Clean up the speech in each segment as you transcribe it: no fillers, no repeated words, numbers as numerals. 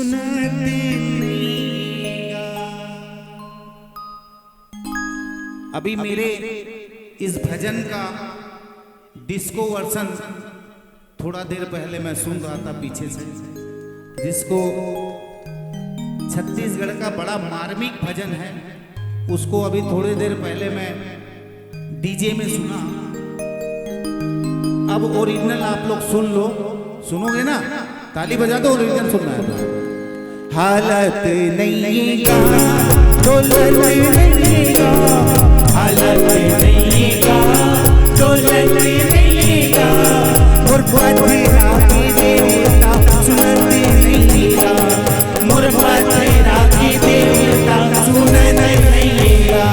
सुनते नहीं। अभी मेरे इस भजन का डिस्को वर्जन थोड़ा देर पहले मैं सुन रहा था पीछे से, जिसको छत्तीसगढ़ का बड़ा मार्मिक भजन है, उसको अभी थोड़ी देर पहले मैं डीजे में सुना। अब ओरिजिनल आप लोग सुन लो, सुनोगे ना? ताली बजा दो, ओरिजिनल सुनना है तो। हालत नहीं का दौलत नहीं का, हालत नहीं का दौलत नहीं का, गुरबत राखी देवता सुनते नहीं का, गुरबत राखी देवता सुनते नहीं का।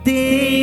दे